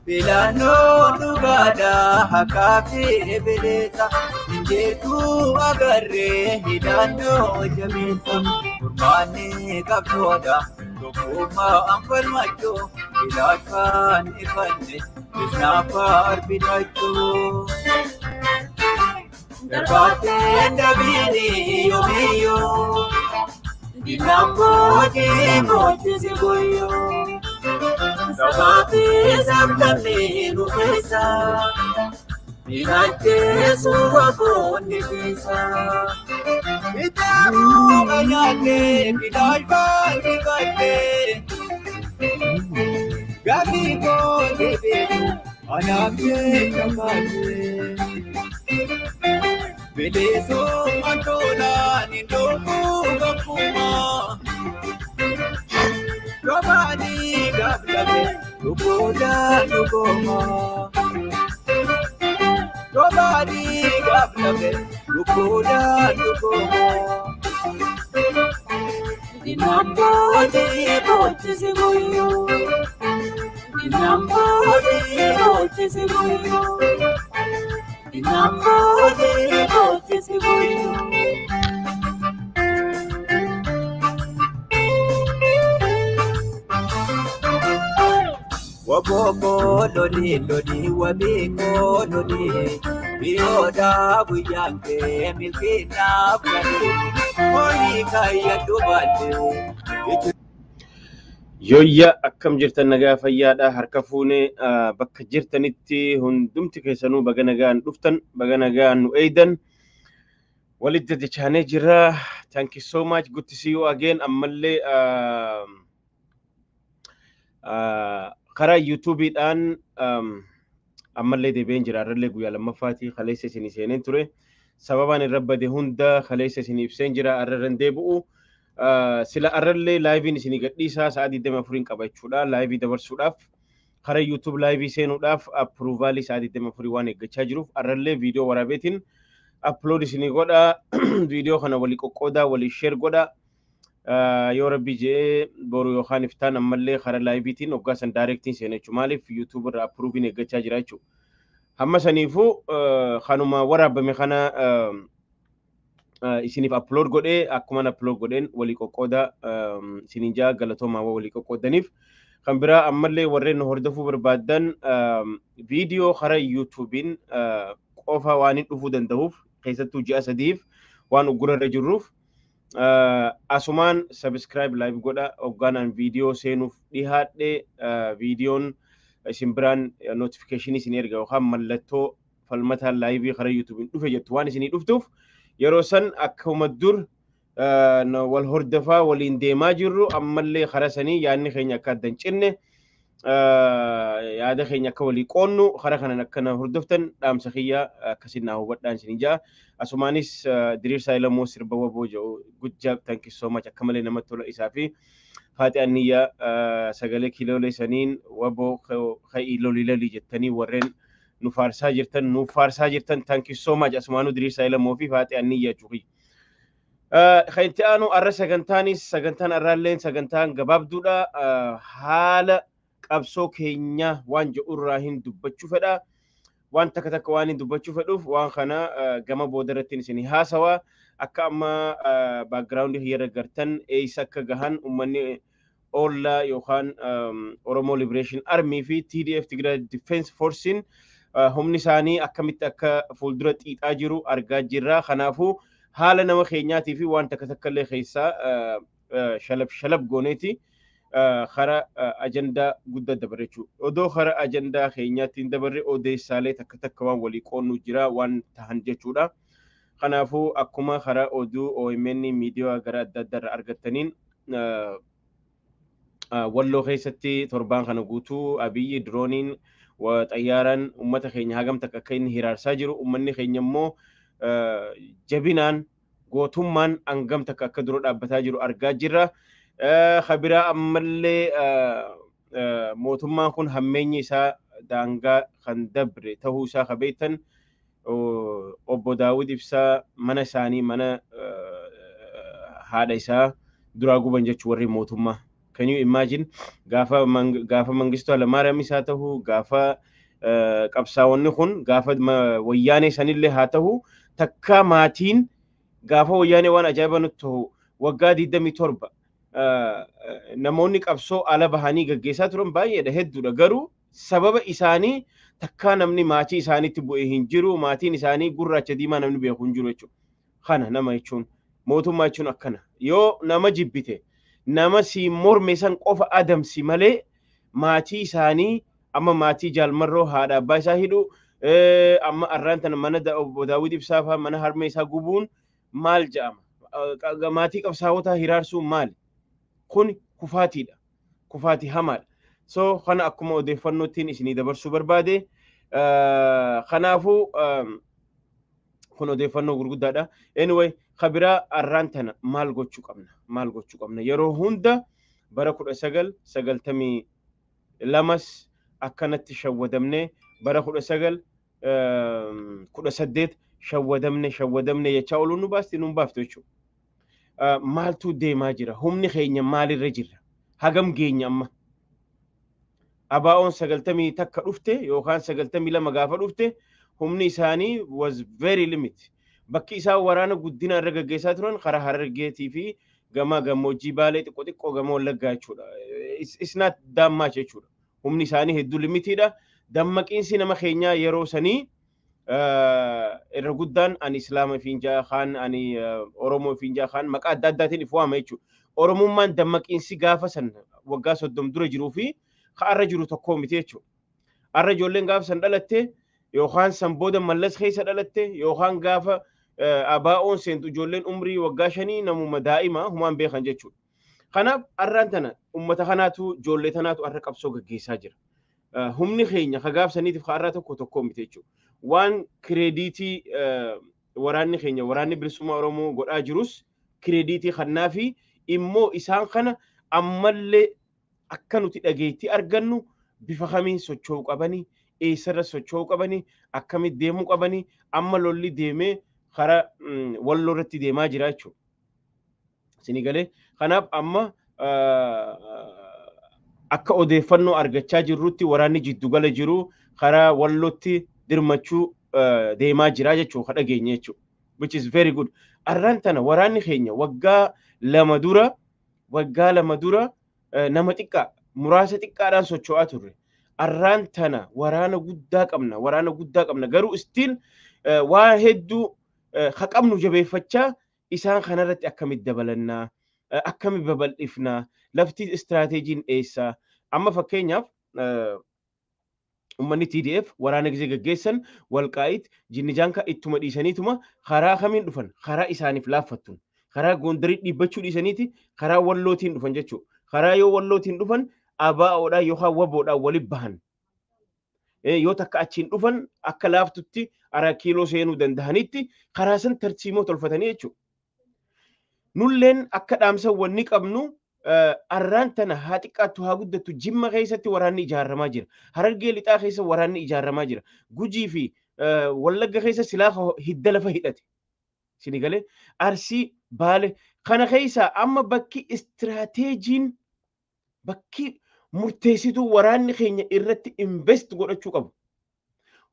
Bilano dugada hakafi bileta injetu agarre hidano jamisa kurmani kabsoda dokuma ampal macho bilafan ifane bisnafar bidacho darbate ndabini yomiyo dinambo di mochi sigoyo Sabati sabdani nufesa Minate suwako nifesa Itamu ayate Bidalpa nikate Gabigo nibesu Anamye kamate Bideso mantola Nindoku gakuma Robani gablabe, lukoda lukoma. Robani gablabe, lukoda lukoma. Dinambo di bote sigoyo, dinambo di bote sigoyo, dinambo di bote sigoyo. Waboko loli loli wabiko loli biyoda buyange milkina bani oli kaya dubate Yoyya akkam jirtan nagaa fayyaadha harka fuune bakka jirtanitti hundumti keessanuu baga nagaan dhuftan baga nagaan nu eeydan walitti dachaanee jira. Thank you so much, good to see you again. Ammallee karaa YouTube'dhaan ammallee deebiin jira arrallee guyyaa lammaffaati kaleessa isin seeneen ture sababaan irra bade hunda kaleessa isin ibseen jira arrarran deebi'u sila arrallee live isin gadhiisaa sa'a 24 qabachuudha live dabarsuudhaaf karaa YouTube live seenuudhaaf approval sa'a 24 waan eeggachaa jiruuf arrallee video waraabeetiin upload isin godha video kana walii qoqqoodaa walii share godha yoo rabbi jee boru yookaan iftaan ammallee karaa liveetiin oggaasan directiin seenachuu maaliif YouTube irraa approve eeggachaa jira jechuudha. Hamma saniifuu kanuma waraabame kana isiniif upload godhee akkuma upload godheen walii qoqqoodaa isiniin jaa galatoomaa walii qoqqoodaniif kan biraa ammallee warreen hordofuu barbaadan video karaa YouTubein qofa waan dhufuu danda'uuf keessattuu ji'a sadiif waan uggurarra jirruuf asumaan subscribe live godha oggaanaan video seenuuf dhihaadhe videoon isin biraan notification isin erga yookaan mallattoo falmataa live karaa YouTube dhufe jettu waan isin dhuftuuf yeroo san akkuma dur wal hordofaa waliin deemaa jirru ammallee karaa sanii yaadni keenya akka addan cinne yaada keenya akka walii qoonnu karaa kanan akkana hordoftan dhaamsa kiyya akkasin naa hubadhaan isin jaa asumaanis diriirsaa ilamoo sirba waboo jedhu good job, thank you so much akka malee namatti tola isaa fi haati aniyyaa sagalee kiloolee saniin waboo ka'ii lolilali jettanii warreen nu faarsaa jirtan thank you so much asumaanuu diriirsaa ilamoo fi haati aniyyaa jechuudha. Khayti aanu arra sagantaan arraalleen sagantaan gabaabduudha haala qabsoo Keenyaa waan jedhurraa hin dubbachuu fedha waan takka waan hin dubbachuu fedhuuf waan kana gama boodarattiin isin haasawa akka amma background hiyya gartan eessa akka gahan ummanni olla yookaan Oromo Liberation Army fi TDF Tigray Defense Force humni isaanii akkamitti akka fuuldura xiixaa jiru argaa jirra. Kanaafuu haala nama keenyaatii fi waan takka illee keessaa shalab gooneeti khara ajandaa guddaa dabarachuu odoo khara ajandaa keenyaatiin dabarre odeessaalee takka waan walii qoonnu jira waan tahan jechuudha. Kanaafuu akkuma khara oduu OMN miidiyaa gara adda addaa argattaniin walloo keessatti torbaan kana guutuu abiyyi drooniin xayyaaraan ummata keenya hagam takka akka inni hiraarsaa jiru ummanni keenya immoo jabinaan gootummaan hangam takka akka dura dhaabbataa jiru argaa jirra. Khabiraa ammallee mootummaan kun hammeenyi isaa daangaa kan dabre ta'uu isaa kabeetan obbo Daawud Ibsaa mana isaanii mana haadha isaa duraa guban jechuu warri mootummaa Can you imagine gaafa mangistu Hailamaariyaam isaa ta'u gaafa qabsaa'onni kun gaafa wayyaanee sanillee haa ta'u takka maatiin gaafa wayyaanee waan ajaa'iba nutti ta'u waggaa 27 namoonni qabsoo ala bahanii gaggeessaa turan baay'eedha hedduudha garuu sababa isaanii takka namni maatii isaaniitti bu'ee hin jiru maatiin isaanii gurraacha diimaa namni beeku hin jiru jechuudha. Kana nama jechuun mootummaa jechuun akkana yoo nama jibbite nama si morme san qofa adamsi malee maatii isaanii amma maatii jaalmarroo haadha abbaa isaa hidhu amma arraan tana mana Daawit Ibsaa fa'aa mana harmee isaa gubuun maal jedhama maatii qabsaa'otaa hiraarsuun maali kun kufaatiidha kufaatii hamaadha so kana akkuma odeeffannootiin isinii dabarsuu barbaade kanaafuu kun odeeffannoo gurguddaadha anyway khabiraa arraan tana maal gochuu qabna yeroo hunda bara 1992 akkanatti shawwadamne bara 1918 shawwadamne jechaa oluun nu baasti nu baaftu jechuudha. Maaltu deemaa jira humni keenya maalirra jirra hagam geenya amma abaa'oon 90 takka dhufte yookaan 92 gaafa dhufte humni isaanii was very limit bakki isaa waraana guddina irra gaggeessaa turan karaa Harargeetii fi gama gammoojjii Baalee xiqqoo gama Wallaggaa jechuudha. It's not that much jechuudha. Humni isaanii hedduu limitiidha. Dammaqiinsi nama keenyaa yeroo sanii irra guddaan ani Islaama fiinjaa kaan ani Oromoo fiinjaa kaan maqaa adda addaatiin if waama jechuudha. Oromummaan dammaqiinsi gaafa san waggaa 30 dura jiruu fi har'a jiru tokko miti jechuudha. Har'a ijoolleen gaafa san dhalatte yookaan san booda mallas keessa dhalatte yookaan gaafa abaa'oon seentu ijoolleen umrii waggaa 5 namuma daa'ima humaan beekan jechuudha. Kanaaf har'aan tana ummata kanaatu ijoollee tanaatu har'a qabsoo gaggeessaa jira. Humni keenya kagaabsaniitiif har'a tokko miti jechuudha. Waan kireediitii waraanni keenya waraanni bilisummaa Oromoo godhaa jirus kireediitii kannaa fi immoo isaan kana ammallee akka nuti dhageettii argannu bifa kamiin socho'uu qabanii eessarra socho'uu qabanii akkamitti deemuu qabanii amma lolli deemee karaa walloo irratti deemaa jira jechuudha. Isin galee kanaaf amma akka odeeffannoo argachaa jirrutti waraanni jiddugala jiru karaa wallootti dirmachuu deemaa jira jechuudha dhageenya jechuudha. Which is very good. Arraan tana waraanni keenya waggaa lama dura nama xiqqaa muraasa xiqqaadhaan socho'aa turre. Arraan tana waraana guddaa qabna garuu istiin waa hedduu haqabnu jabeeffachaa isaan kanarratti akkamitti dabalannaa akkamitti babal'ifnaa lafti istiraateejiin eessaa amma fakkeenyaaf ummanni TDF waraana gisee gaggeessan walqaa'it jinnijaanka ittuma dhiisaniituma karaa kamiin dhufan karaa isaaniif laaffattun karaa Gondarii dhiibbachuu dhiisaniiti karaa wallootiin dhufan jechuudha. Karaa yoo wallootiin dhufan abaa'oodhaa yookaan waboodhaa walitti bahan yoo takka achiin dhufan akka laaftutti ara kiiloo seenuu danda'anitti karaa san tartiimoo tolfatanii jechuudha. Nulleen akka dhaamsa wanni qabnu arraan tana haa xiqqaattu haa guddattu Jimma keessatti waraanni ijaaramaa jira. Harargee lixaa keessa waraanni ijaaramaa jira. Gujii fi Wallagga keessa silaa hidda lafa hidhate. Isin galee Arsii Baalee kana keessa amma bakki istiraateejiin bakki murteessituu waraanni keenya irratti invest godhachuu qabu.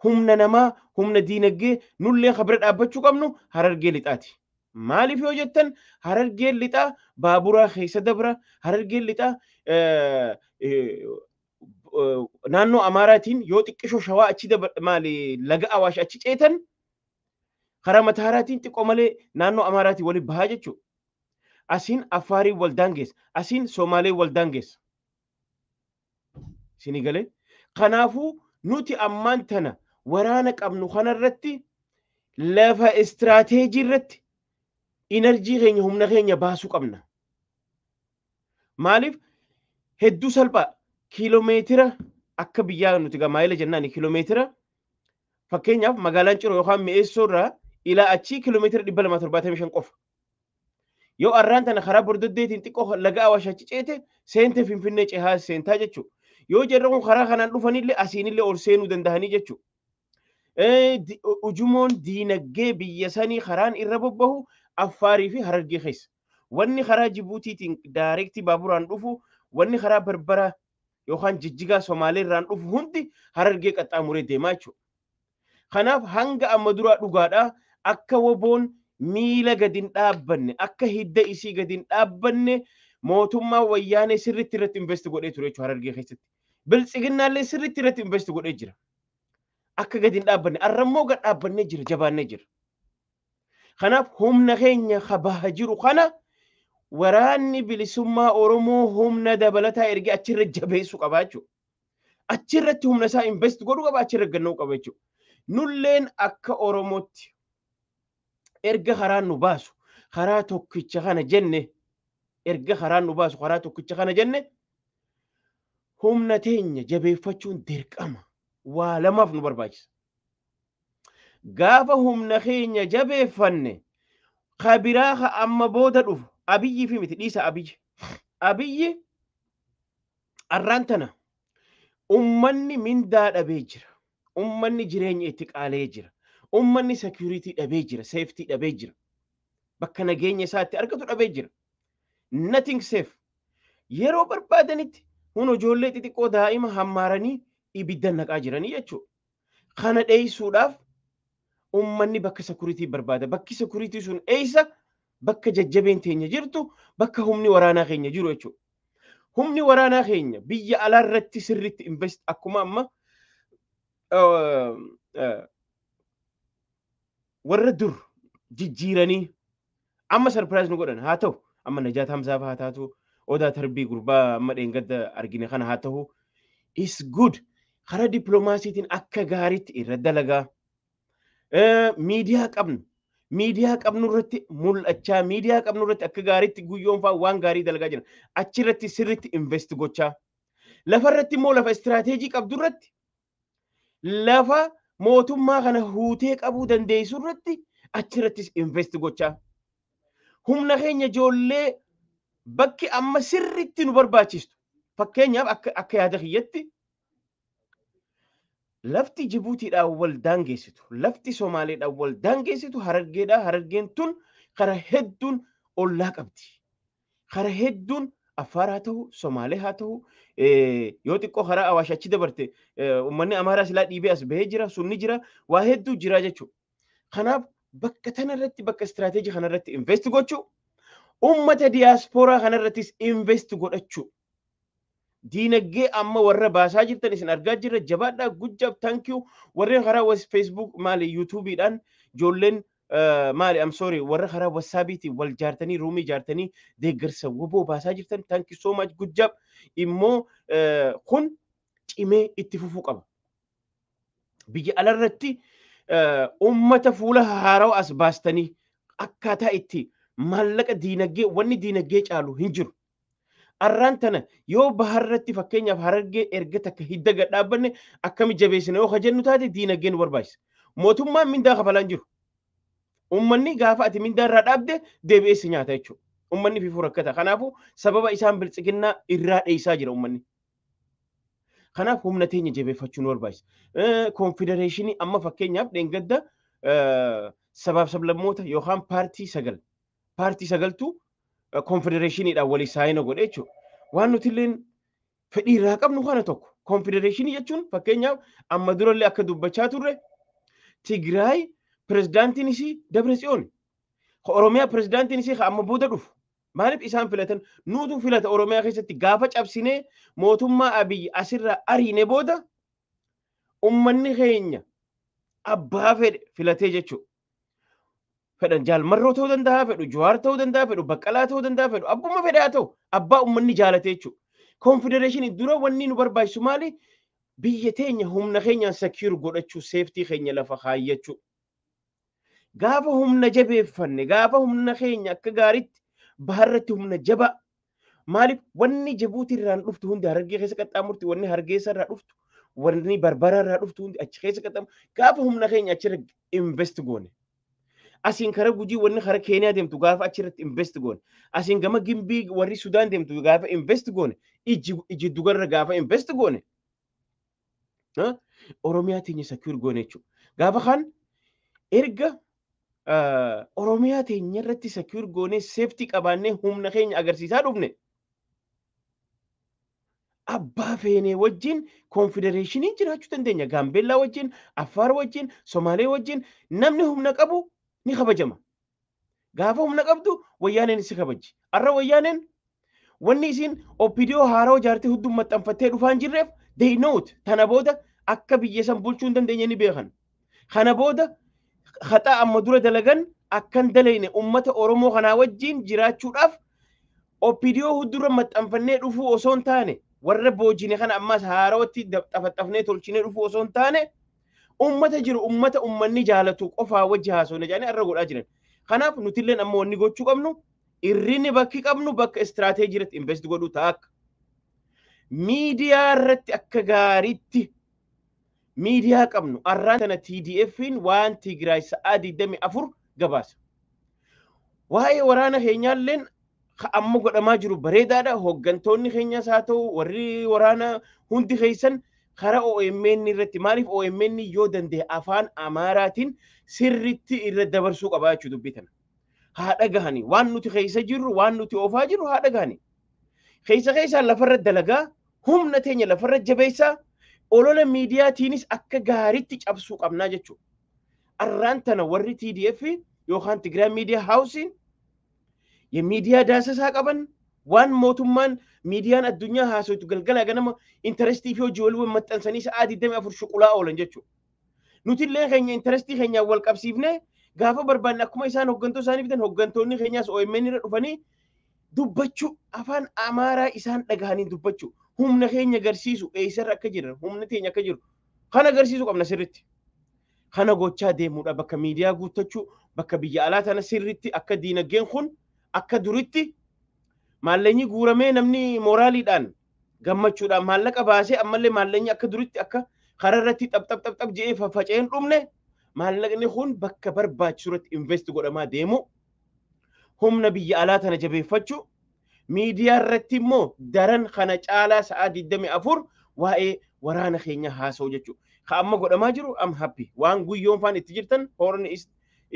Humna namaa humna diinagdee nullee kabira dhaabbachuu qabnu Harargee lixaati. Maaliif yoo jettan Harargeen lixaa baaburaa keessa dabra Harargeen lixaa naannoo Amaaraatiin yoo xiqqishoo shawaa achi maali laga Awaash achi ceetan karaa Mataaraatiin xiqqoo malee naannoo Amaaraatiin waliin bahaa jechuudha. Asiin Afaarii wal daangeessa asiin Somaalee wal daangeessa. Isin galee kanaafuu nuti ammaan tana waraana qabnu kanarratti lafa istiraateejii irratti enerjii keenya humna keenya baasuu qabna. Maaliif hedduu salphaa kiiloomeetira akka biyyaa nuti gamaayila jennaan kiiloomeetira fakkeenyaaf magaalaan Ciroo yookaan Mi'eessoo irraa ilaa achii kiiloomeetira 275 qofa. Yoo arraan tana karaa bordoddeetiin xiqqoo laga Awaash achi ceete seente Finfinnee cehaa seentaa jechuudha. Yoo jarri kun karaa kanaan dhufanillee asiinillee ol seenuu danda'anii jechuudha. Ujumoon diinagdee biyya sanii karaan irra bobbahu Affaarii fi Harargee keessa. Wanni karaa Jibuutiitiin daayirektii baaburaan dhufu wanni karaa Barbaraa yookaan Jijjigaa Somaalee irraan dhufu hundi Harargee qaxxaamuree deemaa jechuudha. Kanaaf hanga amma duraa dhugaadhaa akka woboon miila gadi hin dhaabbanne akka hidda isii gadi hin dhaabbanne mootummaa wayyaanee sirriitti irratti invest godhee ture jechuudha Harargee keessatti. Biltsiginnaallee sirriitti irratti invest godhee jira. Akka gadi hin dhaabbanne arrammoo gad dhaabbannee jira jabaannee jira. Kanaaf humna keenya kabaha jiru kana waraanni bilisummaa Oromoo humna dabalataa ergee achirra jabeessu qaba jechuudha. Achirratti humna isaa invest godhu qaba achirra gannoo qaba jechuudha. Nulleen akka Oromootti erga karaan nu baasu karaa tokkicha kana jenne erga karaan nu baasu karaa tokkicha kana jenne humna teenya jabeeffachuun dirqama waa lamaaf nu barbaachisa. Gaafa humna keenya jabeeffanne kabiraa ka amma booda dhufu Abiyyi fi miti dhiisa Abiyyi arraan tana ummanni mindaa dhabee jira. Ummanni jireenya itti qaalee jira. Ummanni security dhabee jira, safety dhabee jira. Bakka nageenya isaatti argatu dhabee jira. Nothing safe. Yeroo barbaadanitti hun ijoollee xixiqqoo daa'ima hammaaranii ibidda naqaa jiranii jechuudha. Kana dheeysuudhaaf ummanni bakka security barbaada. Bakki security sun eessa? Bakka jajjabeen teenya jirtu, bakka humni waraanaa keenya jiru jechuudha. Humni waraanaa keenya biyya alaarratti sirriitti invest akkuma amma warra dur jijjiiranii amma surprise nu godhan haa ta'u amma Najaat Hamzaaf haa taatu Odaa Tarbii gurbaa amma dheengadda argine kana haa ta'u is good karaa dippiloomaasiitiin akka gaariitti irra dalagaa miidiyaa qabnu irratti mul'achaa miidiyaa qabnu irratti akka gaariitti guyyoonfaa waan gaarii dalagaa jira achirratti sirriitti invest gochaa lafarratti immoo lafa istiraateejii qabdu irratti lafa mootummaa kana huutee qabuu dandeessu irratti achirrattis invest gochaa humna keenya ijoollee bakki amma sirriitti nu barbaachistu fakkeenyaaf akka yaada kiyyatti lafti Jibuutiidhaan wal daangeessitu lafti Somaaleedhaan wal daangeessitu Harargeedhaan Harargeen tun kara hedduun ollaa qabdi. Kara hedduun Affaar haa ta'u Somaalee haa ta'u yoo xiqqoo karaa Awaash achi dabarte uummanni Amaaraa silaa dhiibee as bahee jira sunni jira waa hedduu jira jechuudha. Kanaaf bakka tanarratti bakka istiraateejii kanarratti invest gochuu uummata diyaaspooraa kanarrattis invest godhachuu. Diinagdee amma warra baasaa jirtan isin argaa jirra jabaadhaa guddaaf thank you warreen karaa Facebook maali YouTubeidhaan ijoolleen maali I'm sorry warra karaa WhatsAppiitiin wal jaartanii ruumii jaartanii deeggarsa woboo baasaa jirtan thank you so much guddaaf immoo kun cimee itti fufuu qaba. Biyya alarratti uummata fuula haarawaa as baastanii akkaataa itti maallaqa diinagdee wanni diinagdee caalu hin jiru. Arraan tana yoo baharratti fakkeenyaaf Harargee erga takka hidda gad dhaabbanne akkami jabeessina yoo kajennu taate diinagdeen barbaachisa. Mootummaan mindaa kafalaan jiru. Uummanni gaafa ati mindaa irraa dhaabde deebi'eessi nyaata jechuudha. Uummanni fiifuu rakkata. Kanaafuu sababa isaan biltsiginnaa irraa dheessaa jira uummanni. Kanaaf humna teenya jabeeffachuu nu barbaachisa. Konfedereeshinii amma fakkeenyaaf dheengadda sabaaf sablammoota yookaan paartii sagaltu konfedereeshiniidhaan walii saayina godhe jechuudha. Waan nuti illee fedhii irraa qabnu kana tokko. Konfedereeshinii jechuun fakkeenyaaf amma durallee akka dubbachaa turre Tigraay pirezidaantiin isii Dabratsiyoon. Oromiyaa pirezidaantiin isii amma booda dhufu. Maaliif isaan filatan? Nuutu filata Oromiyaa keessatti gaafa cabsinee mootummaa Abiyyi asirraa ariine booda uummanni keenya abbaa fedhe filatee jechuudha. Fedhan jaalmarroo ta'uu danda'a fedhu Jawaar ta'uu danda'a fedhu Baqqalaa ta'uu danda'a fedhu abbuma fedhaa ta'u abbaa uummanni jaalatee jechuudha. Konfedereeshinii dura wanni nu barbaachisu maali? Biyya teenya humna keenyaan secure godhachuu seeftii keenya lafa kaayyachuu. Gaafa humna jabeeffanne gaafa humna keenya akka gaariitti baharratti humna jabaa maaliif wanni Jibuutii irraan dhuftu hundi Harargee keessa qaxxaamurti wanni Hargeysa irraa dhuftu wanni Barbaraa irraa dhuftu hundi achi keessa qaxxaamurti gaafa humna keenya achirra invest goone. Asiin karaa Gujii wanni karaa Keenyaa deemtu gaafa achirratti invest goone. Asiin gama Gimbii warri Sudaan deemtu gaafa invest goone. Iji dugarra gaafa invest goone. Oromiyaa teenya secure goone jechuudha. Gaafa kan erga Oromiyaa teenya irratti secure goone safety qabaannee humna keenya agarsiisaa dhufne. abbaa feenee wajjin konfedereeshiniin jiraachuu dandeenya. Gaambeellaa wajjin, Affaar wajjin, Somaalee wajjin namni humna qabu ni kabajama. Gaafa humna qabdu wayyaaneen si kabaji. Arra wayyaaneen wanni isin OPDO haaroo jaartee hudduu maxxanfattee dhufaan jirreef they know it. Tana booda akka biyya san bulchuu hin dandeenye ni beekan. Kana booda haxaa amma dura dalagan akkan dalayne ummata Oromoo kanaa wajjin jiraachuudhaaf OPDO huddurra maxxanfannee dhufuu osoo hin taane warra boojine kana ammas haarootti xafaxafnee tolchinee dhufuu osoo hin taane ummata jiru ummata ummanni jaalatu qofaa wajji haasofne jedhanii arra godhaa jiran. Kanaaf nutilleen amma wanni gochuu qabnu irrini bakki qabnu bakka istiraatejii irratti invest godhuu ta'a. Miidiyaa irratti akka gaariitti miidiyaa qabnu arraan tana TDF'n waan Tigraay sa'aa 24 gabaasa. Waa'ee waraana keenyaalleen amma godhamaa jiru bareedaadha. Hooggantoonni keenyas haa ta'u warri waraana hundi keessan karaa OMN irratti maaliif OMN yoo danda'e afaan Amaaraatiin sirriitti irra dabarsuu qabaa jechuu dubbitan. Haa dhagahani waan nuti keessa jirru waan nuti oofaa jirru haa dhagahani. Keessa lafarra dalagaa humna teenya lafarra jabeessaa olola miidiyaatiinis akka gaariitti cabsuu qabnaa jechuudha. Arraan tana warri TDF yookaan Tigraay Miidiyaa Haawusiin የሚዲያ ዳሰሳ ቀበን ዋን ሞቱማን ሚዲያን አዱኛ ሀሶቱ ገልገላ ገነማ ኢንተረስቲ ፊዮ ጆሉ መጠንሰኒ ሰዓት ደም አፍር ሽቁላ ኦለን ጀቹ ኑቲለ ኸኛ ኢንተረስቲ ኸኛ ወልቀብሲፍነ ጋፈ በርባና ኩማ ኢሳን ሆገንቶ ሳኒ ቢተን ሆገንቶኒ ኸኛስ ኦኤምኤን ረዱፈኒ ዱበቹ አፋን አማራ ኢሳን ደጋኒ ዱበቹ ሁምነ ኸኛ ገርሲሱ ኤሰር አከጅር ሁምነ ቴኛ አከጅር ካና ገርሲሱ ቀምና ስሪቲ ካና ጎቻ ደሙዳ በከ ሚዲያ ጉተቹ በከ ቢያ አላታነ ስሪቲ አከ ዲነገን ሁን akka duritti maallenyi guuramee namni moraaliidhaan gammachuudhaan maallaqa baasee ammallee maallenyi akka duritti akka kararratti xab je'ee faffaceen dhumne maallaqni kun bakka barbaachisu irratti invest godhamaa deemu humna biyya alaa tana jabeeffachuu miidiyaa irratti immoo daran kana caalaa sa'aa 24 waa'ee waraana keenya haasa'u jechuudha. Ka amma godhamaa jiru am happy waan guyyoon faan itti jirtan horni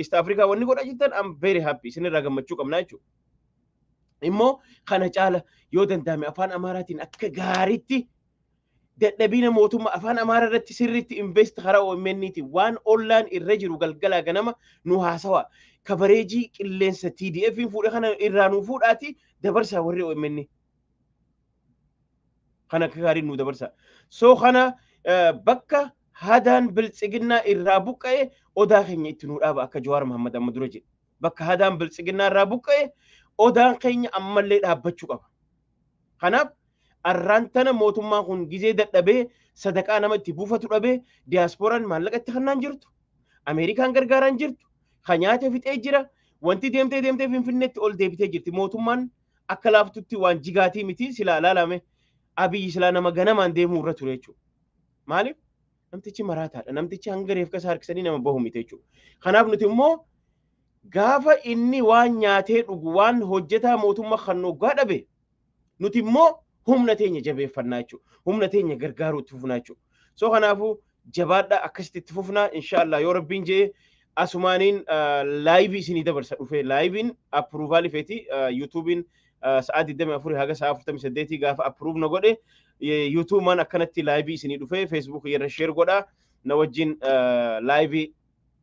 East Africa wanni godhaa jirtan I'm very happy isinirraa gammachuu qabnaa jechuudha. Immoo kana caala yoo danda'ame afaan Amaaraatiin akka gaariitti dadhabina mootummaa afaan Amaaraa irratti sirriitti invest karaa OMN'ti waan online irra jiru galgala ganama nu haasawa kabareejii qilleensa TDF'n fuudhe kana irraa nu fuudhaati dabarsaa warri OMN kana akka gaariin nu dabarsa. So kana bakka hadaan biltsiginnaa irraa buqqa'e odaa keenya itti nu dhaaba akka Jawaar Mohammad amma dura jedhe bakka hadaan biltsiginnaa irraa buqqa'e odaan keenya ammallee dhaabbachuu qaba. Kanaaf arraan tana mootummaan kun gizee dadhabee sadaqaa nama itti buufatu dhabee diyaaspooraan maallaqa itti kennaan jirtu Ameerikaan gargaaraan jirtu kan nyaata fixee jira wanti deemtee Finfinneetti ol deebitee jirti mootummaan akka laaftutti waan jigaatii miti silaa laalame Abiyyi silaa nama ganamaan deemuu irra ture jechuudha. Maaliif? Namtichi maraataadha. Namtichi hanga reefka isaa harkisanii nama bahu miti jechuudha. Kanaaf nuti immoo gaafa inni waan nyaatee dhugu waan hojjetaa mootummaa kan noggaa dhabe nuti immoo humna teenya jabeeffannaa jechuudha. Humna teenya gargaaruu itti fufnaa jechuudha. So kanaafuu jabaadhaa akkasitti itti fufnaa inshaallah yoo rabbiin jee asumaaniin laayivii isinii dabarsa dhufee laayiviin appruuvaalii feeti yuutuubiin sa'aa 24 haga sa'aa 48 gaafa appruuv na godhe yuutuumaan akkanatti laayivii isinii dhufee feesbuuk irra sheer godhaa na wajjin laayivii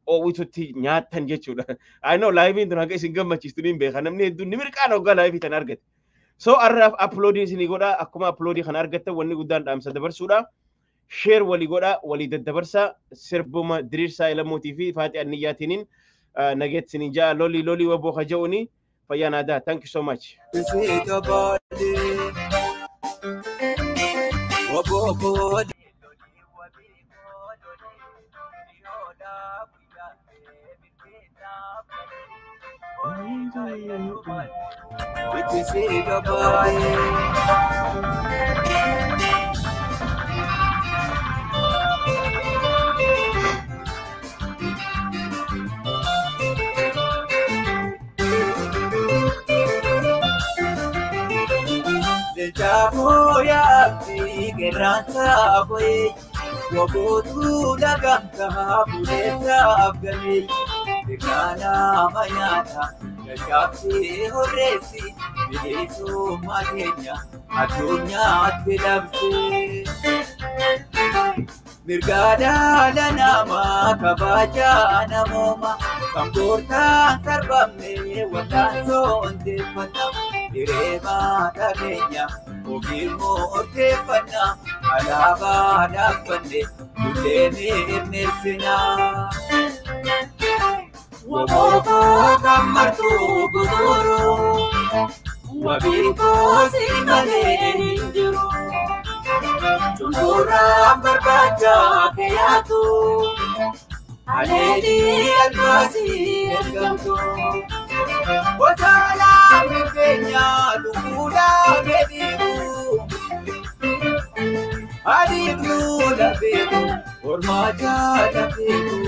oowwitutti nyaattan jechuudha. I know laayiviin tun haga isin gammachiistu niin beeka namni hedduun ni mirqaan hoggaa laayivii tan argate. So arraaf uploadiin isinii godhaa akkuma uploadii kana argattan wanni guddaan dhaamsa dabarsuudha. Share walii godhaa walii daddabarsaa sirbuma diriirsaa ilamootii fi faatii anniyyaatiiniin nageet isinii jaa lolii waboo kaja'uuni fayyaan aadaa. Thank you so much. Jamu ya fi geranta boy wabutu lagam ka buleta abgami dikana mayata Qabsii horreessi bilisummaa keenya addunyaatti labsee. Mirga dhala namaa kabajaa namooma kan goortaan sarbamne wal'aansoo hundeeffannaa hireemaa keenya ogiimmoo horteeffannaa alaabaa dhaabbanne bullee mirmirsinaa. Wabookoo kan martuu gurguruu wabiikoo si malee hin jiru. Cunquraan barbaacha keeyyaatu aleelii albaasii ergamtu. Bosaalaa mirgeenyaa lubbuudhaa beeku adiignuu lafeeku ormaa jaalateeku.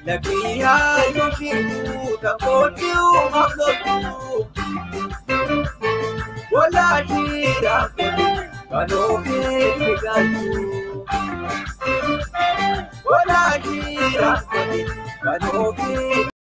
Lakiyaa yushirtuu tangootiyuu maqlootuu walaashiraan kuni kanoofi figaltuu. Walaashiraan kuni kanoofi